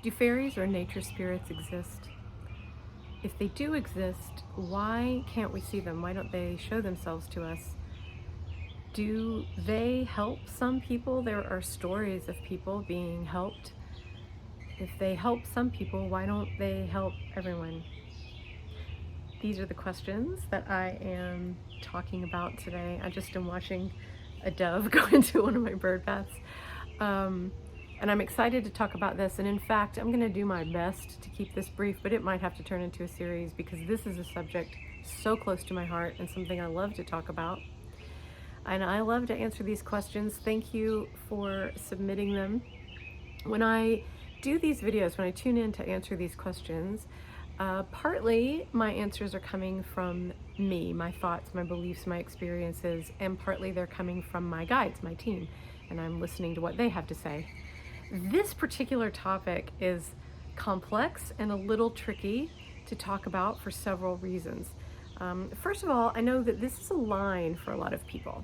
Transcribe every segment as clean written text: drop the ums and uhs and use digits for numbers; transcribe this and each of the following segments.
Do fairies or nature spirits exist? If they do exist, why can't we see them? Why don't they show themselves to us? Do they help some people? There are stories of people being helped. If they help some people, why don't they help everyone? These are the questions that I am talking about today. I just am watching a dove go into one of my bird baths. And I'm excited to talk about this. And in fact, I'm going to do my best to keep this brief, but it might have to turn into a series because this is a subject so close to my heart and something I love to talk about. And I love to answer these questions. Thank you for submitting them. When I do these videos, when I tune in to answer these questions, partly my answers are coming from me, my thoughts, my beliefs, my experiences, and partly they're coming from my guides, my team, and I'm listening to what they have to say. This particular topic is complex and a little tricky to talk about for several reasons. First of all, I know that this is a line for a lot of people.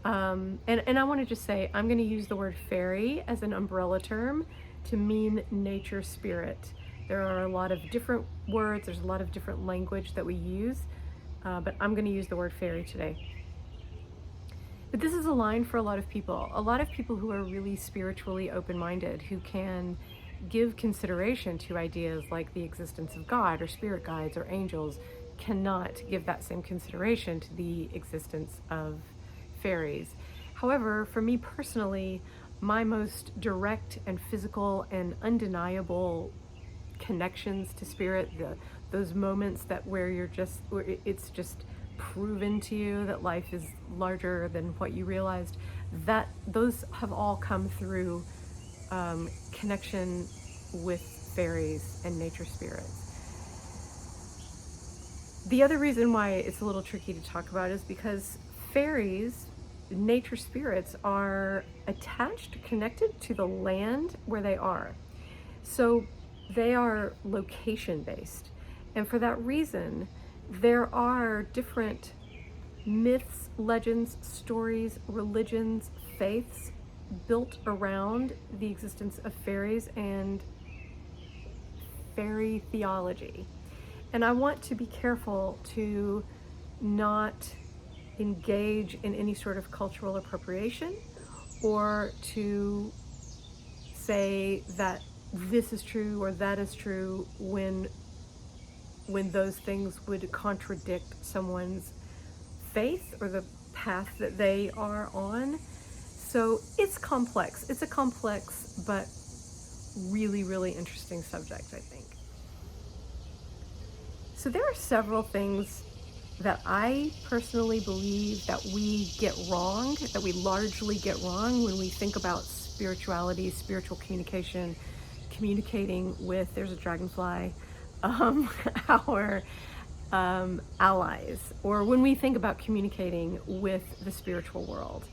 And I want to just say, I'm going to use the word fairy as an umbrella term to mean nature spirit. There are a lot of different words, there's a lot of different language that we use, but I'm going to use the word fairy today. But this is a line for a lot of people who are really spiritually open-minded, who can give consideration to ideas like the existence of God or spirit guides or angels, cannot give that same consideration to the existence of fairies. However, for me personally, my most direct and physical and undeniable connections to spirit, those moments where it's just proven to you that life is larger than what you realized, those have all come through connection with fairies and nature spirits. The other reason why it's a little tricky to talk about is because fairies, nature spirits, are attached, connected to the land where they are. So they are location based. And for that reason, there are different myths, legends, stories, religions, faiths built around the existence of fairies and fairy theology. And I want to be careful to not engage in any sort of cultural appropriation or to say that this is true or that is true when those things would contradict someone's faith or the path that they are on. So it's complex. It's a complex but really, really interesting subject, I think. So there are several things that I personally believe that we get wrong, that we largely get wrong when we think about spirituality, spiritual communication, communicating with, there's a dragonfly, our allies, or when we think about communicating with the spiritual world.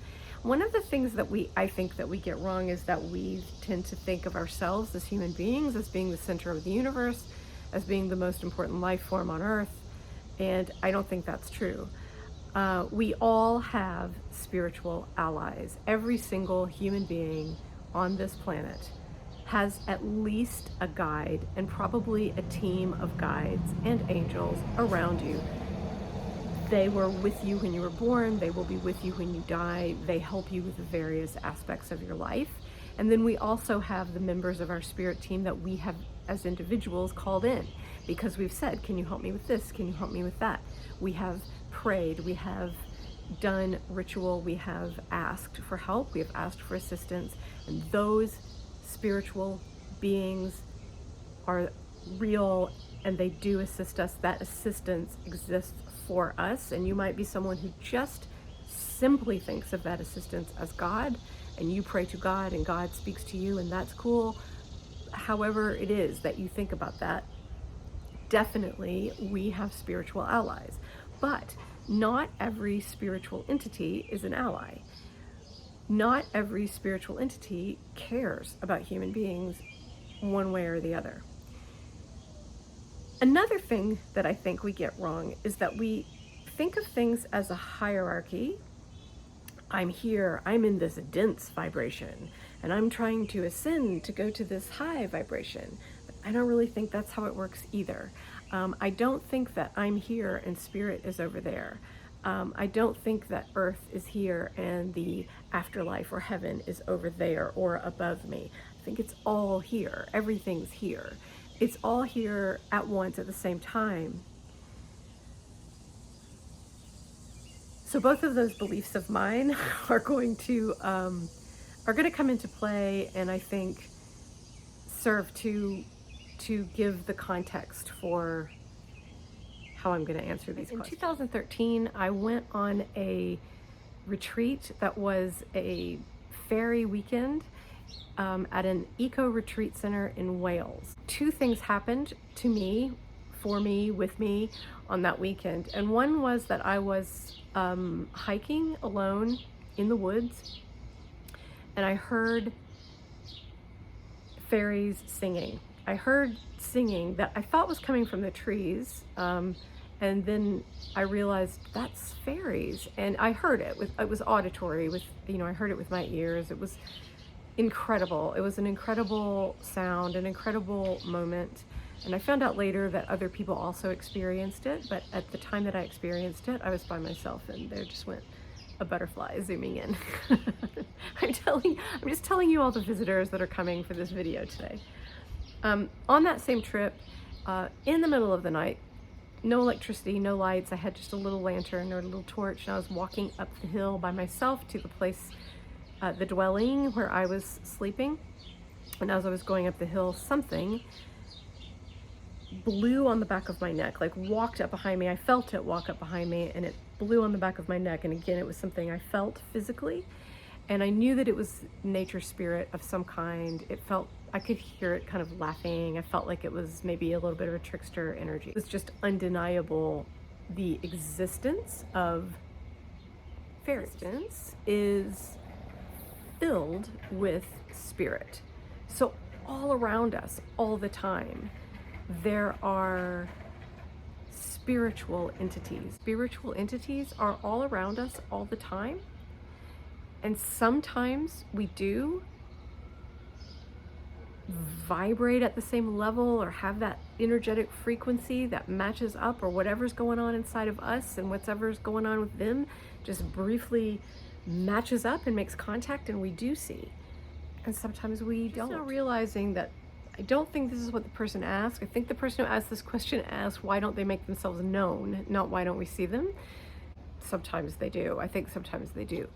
One of the things that I think that we get wrong is that we tend to think of ourselves as human beings as being the center of the universe, as being the most important life form on earth, and I don't think that's true. We all have spiritual allies. Every single human being on this planet has at least a guide and probably a team of guides and angels around you. They were with you when you were born, they will be with you when you die, they help you with the various aspects of your life. And then we also have the members of our spirit team that we have as individuals called in because we've said, can you help me with this? Can you help me with that? We have prayed, we have done ritual, we have asked for help, we have asked for assistance, and those spiritual beings are real and they do assist us. That assistance exists for us, and you might be someone who just simply thinks of that assistance as God, and you pray to God and God speaks to you, and that's cool. However it is that you think about that, definitely we have spiritual allies, but not every spiritual entity is an ally. Not every spiritual entity cares about human beings one way or the other. Another thing that I think we get wrong is that we think of things as a hierarchy. I'm here, I'm in this dense vibration, and I'm trying to ascend to go to this high vibration. But I don't really think that's how it works either. I don't think that I'm here and spirit is over there. I don't think that earth is here and the afterlife or heaven is over there or above me. I think it's all here. Everything's here. It's all here at once at the same time. So both of those beliefs of mine are going to come into play, and I think serve to give the context for how I'm going to answer these questions. In 2013, I went on a retreat that was a fairy weekend at an eco retreat center in Wales. Two things happened to me, for me, with me on that weekend. And one was that I was hiking alone in the woods, and I heard fairies singing. I heard singing that I thought was coming from the trees, and then I realized that's fairies, and I heard it. It was auditory. I heard it with my ears. It was incredible. It was an incredible sound, an incredible moment. And I found out later that other people also experienced it, but at the time that I experienced it, I was by myself, and there just went a butterfly zooming in. I'm just telling you all the visitors that are coming for this video today. On that same trip, in the middle of the night, no electricity, no lights, I had just a little lantern or a little torch, and I was walking up the hill by myself to the place, the dwelling where I was sleeping. And as I was going up the hill, something blew on the back of my neck, like walked up behind me. I felt it walk up behind me, and it blew on the back of my neck. And again, it was something I felt physically, and I knew that it was nature spirit of some kind. I could hear it kind of laughing. I felt like it was maybe a little bit of a trickster energy. It was just undeniable. The existence of fairies is filled with spirit. So all around us, all the time, there are spiritual entities. Spiritual entities are all around us all the time. And sometimes we do vibrate at the same level or have that energetic frequency that matches up, or whatever's going on inside of us and whatever's going on with them just briefly matches up and makes contact, and we do see. And sometimes we don't. Just now realizing that I don't think this is what the person asked. I think the person who asked this question asked, why don't they make themselves known? Not why don't we see them? Sometimes they do. I think sometimes they do.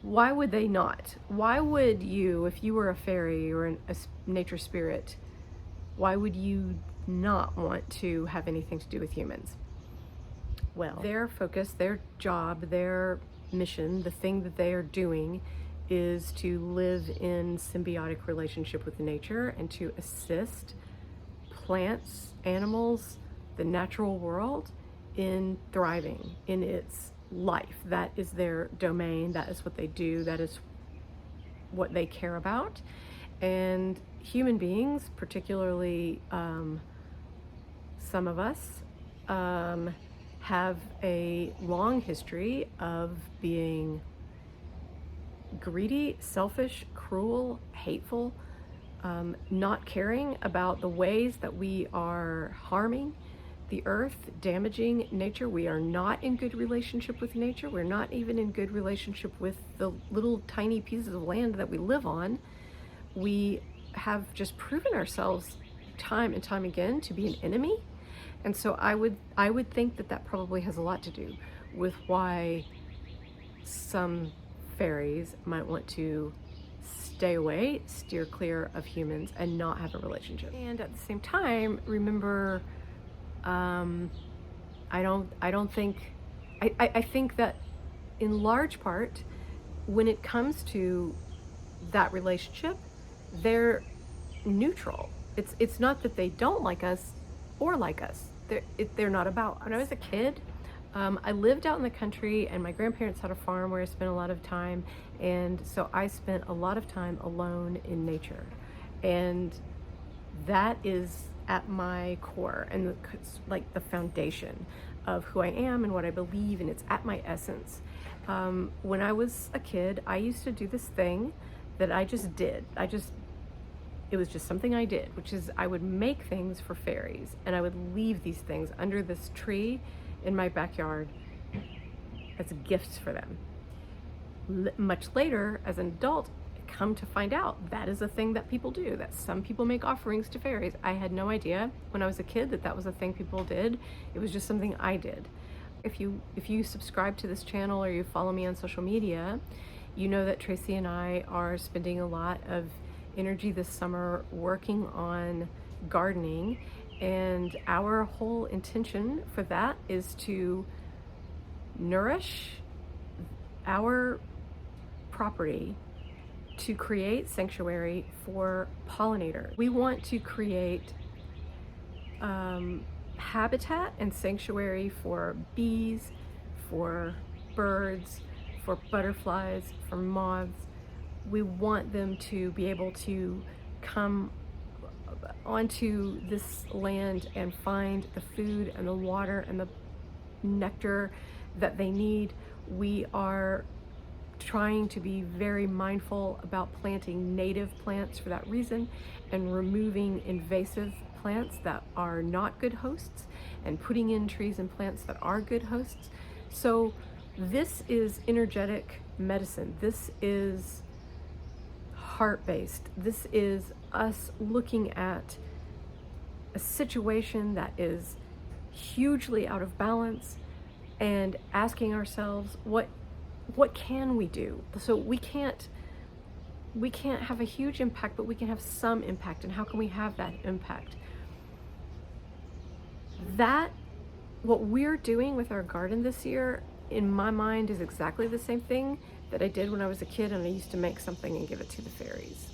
Why would they not? Why would you, if you were a fairy or a nature spirit, why would you not want to have anything to do with humans? Well, their focus, their job, their mission, the thing that they are doing is to live in symbiotic relationship with nature and to assist plants, animals, the natural world in thriving in its life. That is their domain. That is what they do. That is what they care about. And human beings, particularly some of us, have a long history of being greedy, selfish, cruel, hateful, not caring about the ways that we are harming the earth, damaging nature. We are not in good relationship with nature. We're not even in good relationship with the little tiny pieces of land that we live on. We have just proven ourselves time and time again to be an enemy. And so I would think that that probably has a lot to do with why some fairies might want to stay away, steer clear of humans, and not have a relationship. And at the same time, remember, I think that in large part, when it comes to that relationship, they're neutral. It's not that they don't like us or like us. They're not about. When I was a kid, I lived out in the country, and my grandparents had a farm where I spent a lot of time, and so I spent a lot of time alone in nature, and that is at my core and like the foundation of who I am and what I believe, and it's at my essence. When I was a kid, I used to do this thing that I just did. It was just something I did, which is I would make things for fairies, and I would leave these things under this tree in my backyard as gifts for them. Much later, as an adult, I come to find out that is a thing that people do, that some people make offerings to fairies. I had no idea when I was a kid that that was a thing people did. It was just something I did. If you subscribe to this channel or you follow me on social media, you know that Tracy and I are spending a lot of energy this summer working on gardening, and our whole intention for that is to nourish our property to create sanctuary for pollinators. We want to create habitat and sanctuary for bees, for birds, for butterflies, for moths. We want them to be able to come onto this land and find the food and the water and the nectar that they need. We are trying to be very mindful about planting native plants for that reason, and removing invasive plants that are not good hosts, and putting in trees and plants that are good hosts. So this is energetic medicine. This is heart-based. This is us looking at a situation that is hugely out of balance and asking ourselves, what can we do? So we can't have a huge impact, but we can have some impact. And how can we have that impact? That, what we're doing with our garden this year, in my mind, is exactly the same thing that I did when I was a kid and I used to make something and give it to the fairies.